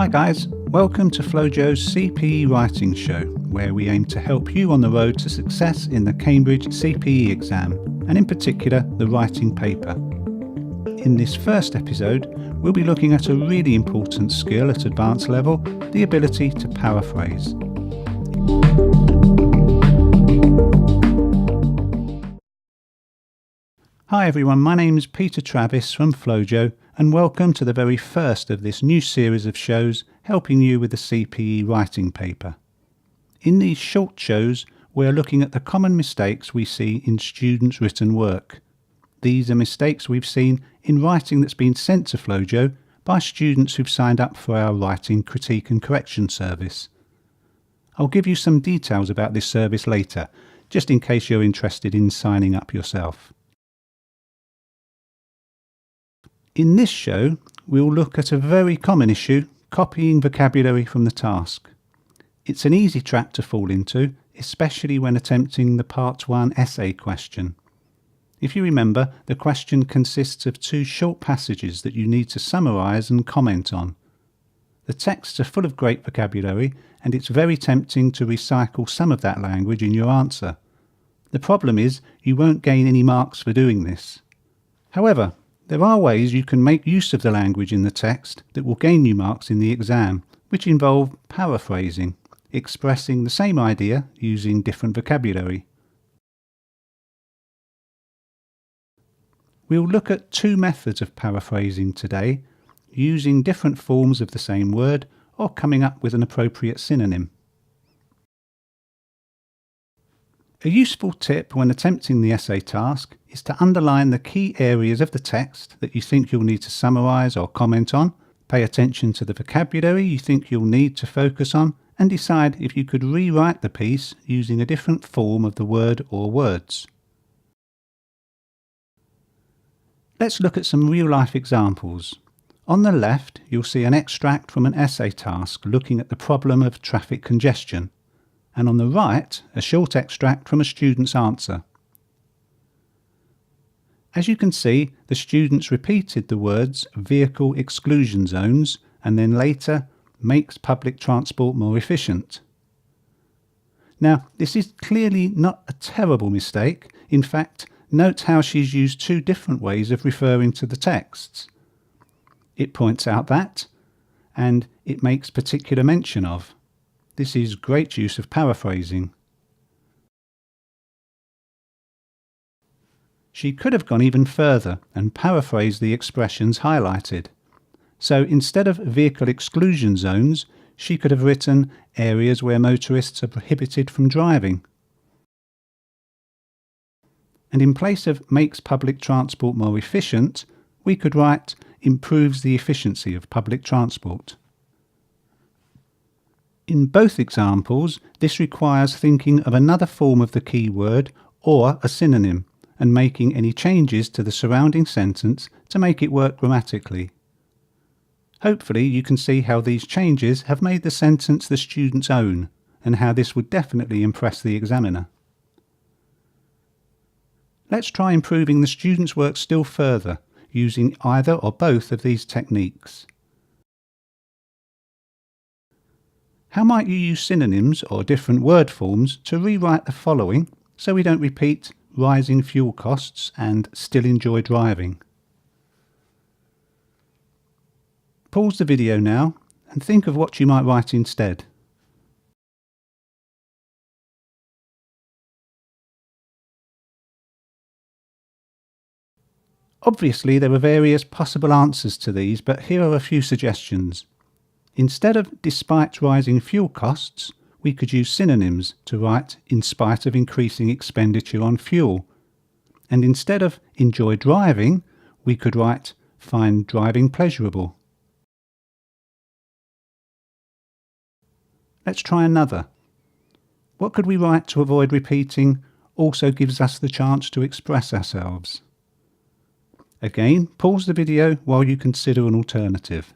Hi guys, welcome to Flo-Joe's CPE writing show, where we aim to help you on the road to success in the Cambridge CPE exam, and in particular the writing paper. In this first episode, we'll be looking at a really important skill at advanced level, the ability to paraphrase. Hi everyone, my name is Peter Travis from Flo-Joe, and welcome to the very first of this new series of shows helping you with the CPE writing paper. In these short shows, we're looking at the common mistakes we see in students' written work. These are mistakes we've seen in writing that's been sent to Flo-Joe by students who've signed up for our writing critique and correction service. I'll give you some details about this service later, just in case you're interested in signing up yourself. In this show, we'll look at a very common issue, copying vocabulary from the task. It's an easy trap to fall into, especially when attempting the Part 1 essay question. If you remember, the question consists of two short passages that you need to summarise and comment on. The texts are full of great vocabulary, and it's very tempting to recycle some of that language in your answer. The problem is, you won't gain any marks for doing this. However, there are ways you can make use of the language in the text that will gain you marks in the exam, which involve paraphrasing, expressing the same idea using different vocabulary. We'll look at two methods of paraphrasing today, using different forms of the same word or coming up with an appropriate synonym. A useful tip when attempting the essay task is to underline the key areas of the text that you think you'll need to summarise or comment on, pay attention to the vocabulary you think you'll need to focus on, and decide if you could rewrite the piece using a different form of the word or words. Let's look at some real-life examples. On the left, you'll see an extract from an essay task looking at the problem of traffic congestion, and on the right, a short extract from a student's answer. As you can see, the students repeated the words vehicle exclusion zones and then later makes public transport more efficient. Now, this is clearly not a terrible mistake. In fact, note how she's used two different ways of referring to the texts. It points out that, and it makes particular mention of. This is great use of paraphrasing. She could have gone even further and paraphrased the expressions highlighted. So instead of vehicle exclusion zones, she could have written areas where motorists are prohibited from driving. And in place of makes public transport more efficient, we could write improves the efficiency of public transport. In both examples, this requires thinking of another form of the key word or a synonym and making any changes to the surrounding sentence to make it work grammatically. Hopefully you can see how these changes have made the sentence the student's own and how this would definitely impress the examiner. Let's try improving the student's work still further using either or both of these techniques. How might you use synonyms or different word forms to rewrite the following so we don't repeat rising fuel costs and still enjoy driving? Pause the video now and think of what you might write instead. Obviously, there are various possible answers to these, but here are a few suggestions. Instead of despite rising fuel costs, we could use synonyms to write in spite of increasing expenditure on fuel. And instead of enjoy driving, we could write find driving pleasurable. Let's try another. What could we write to avoid repeating also gives us the chance to express ourselves? Again, pause the video while you consider an alternative.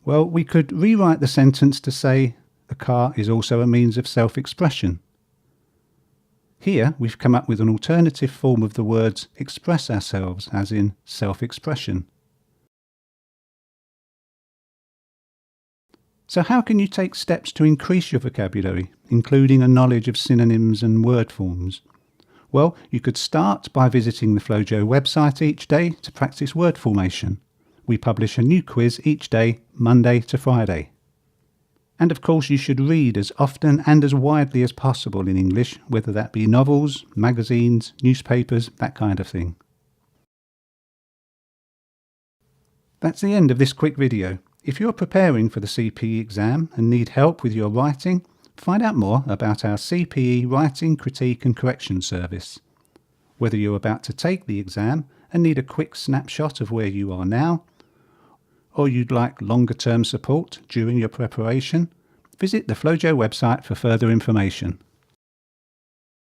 Well, we could rewrite the sentence to say, the car is also a means of self-expression. Here we've come up with an alternative form of the words express ourselves, as in self-expression. So how can you take steps to increase your vocabulary, including a knowledge of synonyms and word forms? Well, you could start by visiting the Flo-Joe website each day to practice word formation. We publish a new quiz each day, Monday to Friday. And of course you should read as often and as widely as possible in English, whether that be novels, magazines, newspapers, that kind of thing. That's the end of this quick video. If you're preparing for the CPE exam and need help with your writing, find out more about our CPE Writing, Critique and Correction service. Whether you're about to take the exam and need a quick snapshot of where you are now, or you'd like longer-term support during your preparation, visit the Flo-Joe website for further information.